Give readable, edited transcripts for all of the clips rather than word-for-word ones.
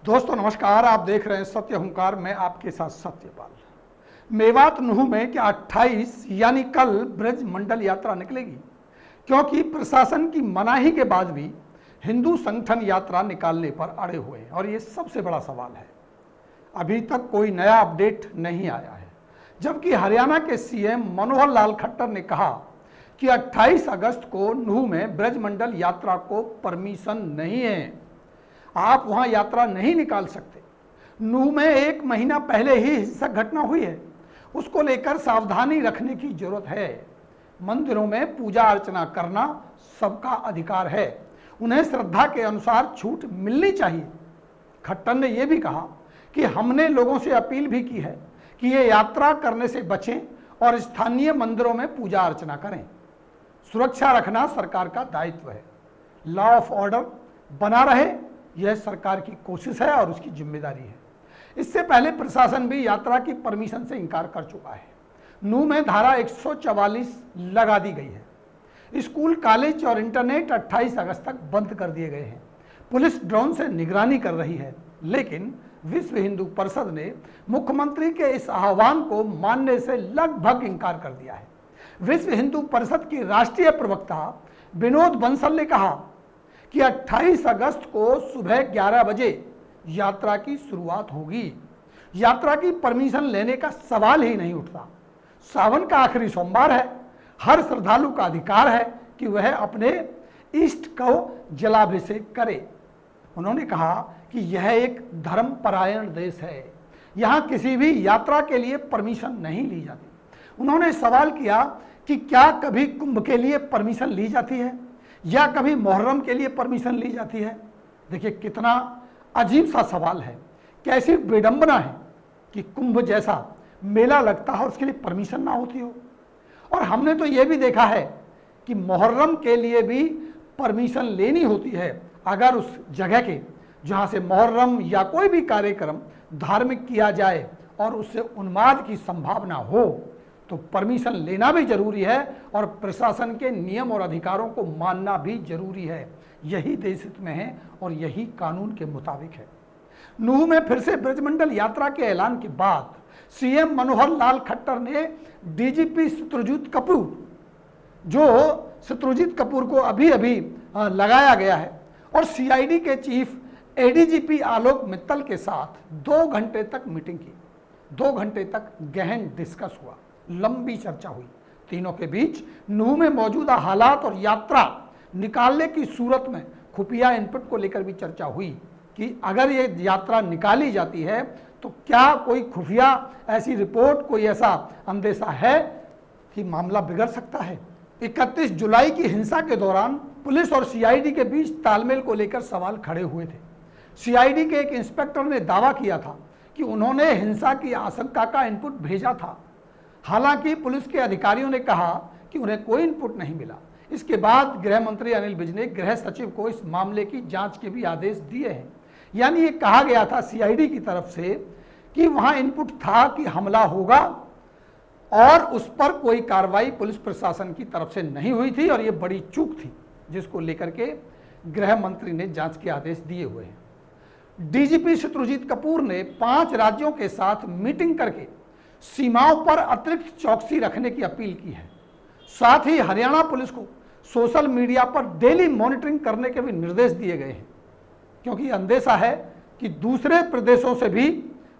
दोस्तों नमस्कार, आप देख रहे हैं सत्य हुंकार। मैं आपके साथ सत्यपाल। मेवात नुह में क्या 28 यानी कल ब्रज मंडल यात्रा निकलेगी? क्योंकि प्रशासन की मनाही के बाद भी हिंदू संगठन यात्रा निकालने पर अड़े हुए हैं और ये सबसे बड़ा सवाल है। अभी तक कोई नया अपडेट नहीं आया है, जबकि हरियाणा के सीएम मनोहर लाल खट्टर ने कहा कि 28 अगस्त को नुह में ब्रज मंडल यात्रा को परमिशन नहीं है, आप वहां यात्रा नहीं निकाल सकते। नुह में 1 महीना पहले ही हिंसक घटना हुई है, उसको लेकर सावधानी रखने की जरूरत है। मंदिरों में पूजा अर्चना करना सबका अधिकार है, उन्हें श्रद्धा के अनुसार छूट मिलनी चाहिए। खट्टर ने यह भी कहा कि हमने लोगों से अपील भी की है कि ये यात्रा करने से बचें और स्थानीय मंदिरों में पूजा अर्चना करें। सुरक्षा रखना सरकार का दायित्व है, लॉ ऑफ ऑर्डर बना रहे, यह सरकार की कोशिश है और उसकी जिम्मेदारी है। इससे पहले प्रशासन भी यात्रा की परमिशन से इनकार कर चुका है। नुह में धारा 144 लगा दी गई है। स्कूल, कॉलेज और इंटरनेट 28 अगस्त तक बंद कर दिए गए हैं। पुलिस ड्रोन से निगरानी कर रही है, लेकिन विश्व हिंदू परिषद ने मुख्यमंत्री के इस आह्वान को मानने से लगभग इनकार कर दिया है। विश्व हिंदू परिषद की राष्ट्रीय प्रवक्ता विनोद बंसल ने कहा कि 28 अगस्त को सुबह 11 बजे यात्रा की शुरुआत होगी। यात्रा की परमिशन लेने का सवाल ही नहीं उठता। सावन का आखिरी सोमवार है, हर श्रद्धालु का अधिकार है कि वह अपने इष्ट को जलाभिषेक करे। उन्होंने कहा कि यह एक धर्मपरायण देश है, यहाँ किसी भी यात्रा के लिए परमिशन नहीं ली जाती। उन्होंने सवाल किया कि क्या कभी कुंभ के लिए परमिशन ली जाती है या कभी मुहर्रम के लिए परमिशन ली जाती है। देखिए कितना अजीब सा सवाल है, कैसी विडंबना है कि कुंभ जैसा मेला लगता है और उसके लिए परमिशन ना होती हो। और हमने तो यह भी देखा है कि मुहर्रम के लिए भी परमिशन लेनी होती है। अगर उस जगह के जहाँ से मुहर्रम या कोई भी कार्यक्रम धार्मिक किया जाए और उससे उन्माद की संभावना हो तो परमिशन लेना भी जरूरी है और प्रशासन के नियम और अधिकारों को मानना भी जरूरी है। यही देश हित में है और यही कानून के मुताबिक है। नुह में फिर से ब्रजमंडल यात्रा के ऐलान के बाद सीएम मनोहर लाल खट्टर ने डीजीपी शत्रुजीत कपूर, जो शत्रुजीत कपूर को अभी अभी लगाया गया है, और सीआईडी के चीफ एडीजीपी आलोक मित्तल के साथ 2 घंटे तक मीटिंग की। 2 घंटे तक गहन डिस्कस हुआ, लंबी चर्चा हुई। तीनों के बीच नुह में मौजूदा हालात और यात्रा निकालने की सूरत में खुफिया इनपुट को लेकर भी चर्चा हुई कि अगर ये यात्रा निकाली जाती है तो क्या कोई खुफिया ऐसी रिपोर्ट, कोई ऐसा अंदेशा है कि मामला बिगड़ सकता है। 31 जुलाई की हिंसा के दौरान पुलिस और सीआईडी के बीच तालमेल को लेकर सवाल खड़े हुए थे। सीआईडी के एक इंस्पेक्टर ने दावा किया था कि उन्होंने हिंसा की आशंका का इनपुट भेजा था। हालांकि पुलिस के अधिकारियों ने कहा कि उन्हें कोई इनपुट नहीं मिला। इसके बाद गृह मंत्री अनिल विज ने गृह सचिव को इस मामले की जांच के भी आदेश दिए हैं। यानी ये कहा गया था सीआईडी की तरफ से कि वहां इनपुट था कि हमला होगा और उस पर कोई कार्रवाई पुलिस प्रशासन की तरफ से नहीं हुई थी और ये बड़ी चूक थी, जिसको लेकर के गृह मंत्री ने जांच के आदेश दिए हुए हैं। डीजीपी शत्रुजीत कपूर ने 5 राज्यों के साथ मीटिंग करके सीमाओं पर अतिरिक्त चौकसी रखने की अपील की है। साथ ही हरियाणा पुलिस को सोशल मीडिया पर डेली मॉनिटरिंग करने के भी निर्देश दिए गए हैं, क्योंकि अंदेशा है कि दूसरे प्रदेशों से भी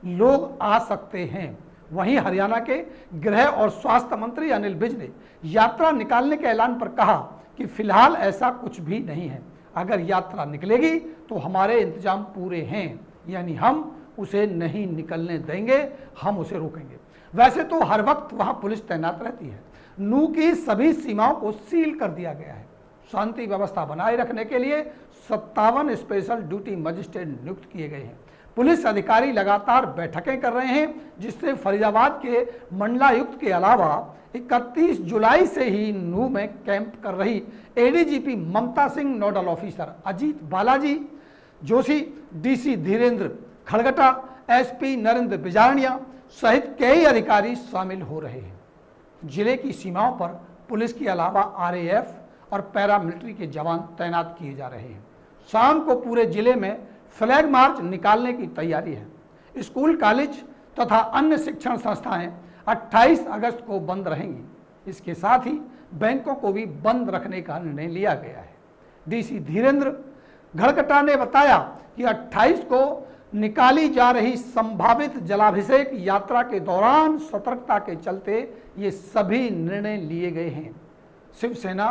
लोग आ सकते हैं। वहीं हरियाणा के गृह और स्वास्थ्य मंत्री अनिल विज ने यात्रा निकालने के ऐलान पर कहा कि फिलहाल ऐसा कुछ भी नहीं है। अगर यात्रा निकलेगी तो हमारे इंतजाम पूरे हैं, यानी हम उसे नहीं निकलने देंगे, हम उसे रोकेंगे। वैसे तो हर वक्त वहां पुलिस तैनात रहती है। नुह की सभी सीमाओं को सील कर दिया गया है। शांति व्यवस्था बनाए रखने के लिए 57 स्पेशल ड्यूटी मजिस्ट्रेट नियुक्त किए गए हैं। पुलिस अधिकारी लगातार बैठकें कर रहे हैं, जिससे फरीदाबाद के मंडलायुक्त के अलावा 31 जुलाई से ही नुह में कैंप कर रही ADGP Mamta Singh, nodal officer Ajit Balaji Joshi, DC Dhirendra Khadgata, SP Narendra Bijarnia सहित कई अधिकारी शामिल हो रहे हैं। जिले की सीमाओं पर पुलिस के अलावा आरएएफ और पैरामिलिट्री के जवान तैनात किए जा रहे हैं। शाम को पूरे जिले में फ्लैग मार्च निकालने की तैयारी है। स्कूल, कॉलेज तथा अन्य शिक्षण संस्थाएं 28 अगस्त को बंद रहेंगी। इसके साथ ही बैंकों को भी बंद रखने का निर्णय लिया गया है। डीसी धीरेन्द्र घड़कटा ने बताया कि 28 को निकाली जा रही संभावित जलाभिषेक यात्रा के दौरान सतर्कता के चलते ये सभी निर्णय लिए गए हैं। शिवसेना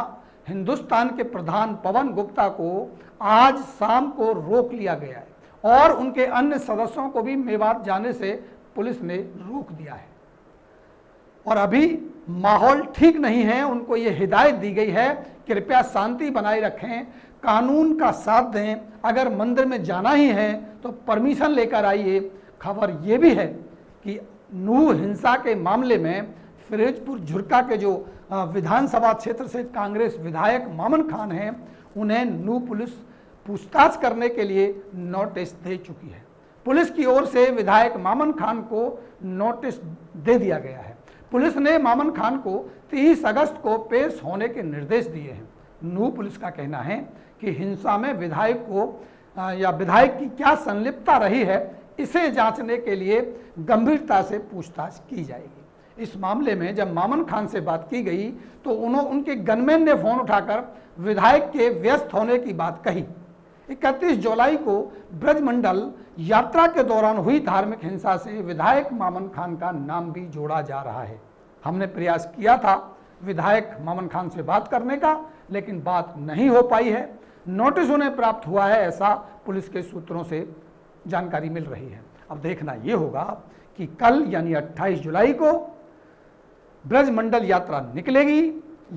हिंदुस्तान के प्रधान पवन गुप्ता को आज शाम को रोक लिया गया है और उनके अन्य सदस्यों को भी मेवात जाने से पुलिस ने रोक दिया है। और अभी माहौल ठीक नहीं है, उनको ये हिदायत दी गई है कृपया शांति बनाए रखें, कानून का साथ दें, अगर मंदिर में जाना ही है तो परमिशन लेकर आइए। खबर ये भी है कि नूह हिंसा के मामले में फिरोजपुर झुरका के जो विधानसभा क्षेत्र से कांग्रेस विधायक मामन खान हैं, उन्हें नूह पुलिस पूछताछ करने के लिए नोटिस दे चुकी है। पुलिस की ओर से विधायक मामन खान को नोटिस दे दिया गया है। पुलिस ने मामन खान को 30 अगस्त को पेश होने के निर्देश दिए हैं। नूह पुलिस का कहना है कि हिंसा में विधायक को या विधायक की क्या संलिप्तता रही है, इसे जांचने के लिए गंभीरता से पूछताछ की जाएगी। इस मामले में जब मामन खान से बात की गई तो उनके गनमैन ने फोन उठाकर विधायक के व्यस्त होने की बात कही। 31 जुलाई को ब्रजमंडल यात्रा के दौरान हुई धार्मिक हिंसा से विधायक मामन खान का नाम भी जोड़ा जा रहा है। हमने प्रयास किया था विधायक मामन खान से बात करने का, लेकिन बात नहीं हो पाई है। नोटिस उन्हें प्राप्त हुआ है, ऐसा पुलिस के सूत्रों से जानकारी मिल रही है। अब देखना यह होगा कि कल यानी 28 जुलाई को ब्रजमंडल यात्रा निकलेगी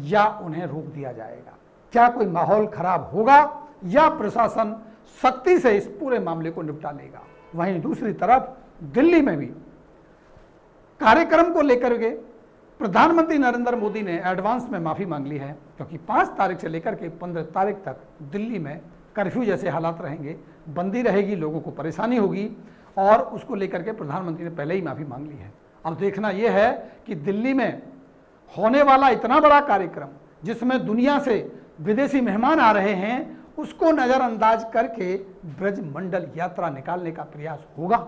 या उन्हें रोक दिया जाएगा। क्या कोई माहौल खराब होगा या प्रशासन सख्ती से इस पूरे मामले को निपटा लेगा। वहीं दूसरी तरफ दिल्ली में भी कार्यक्रम को लेकर के प्रधानमंत्री नरेंद्र मोदी ने एडवांस में माफी मांग ली है, क्योंकि 5 तारीख से लेकर के 15 तारीख तक दिल्ली में कर्फ्यू जैसे हालात रहेंगे, बंदी रहेगी, लोगों को परेशानी होगी और उसको लेकर के प्रधानमंत्री ने पहले ही माफी मांग ली है। अब देखना यह है कि दिल्ली में होने वाला इतना बड़ा कार्यक्रम जिसमें दुनिया से विदेशी मेहमान आ रहे हैं, उसको नज़रअंदाज करके ब्रजमंडल यात्रा निकालने का प्रयास होगा।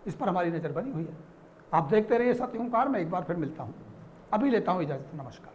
इस पर हमारी नज़र बनी हुई है। आप देखते रहिए सत्य हुंकार। मैं एक बार फिर मिलता हूं, अभी लेता हूं इजाज़त। नमस्कार।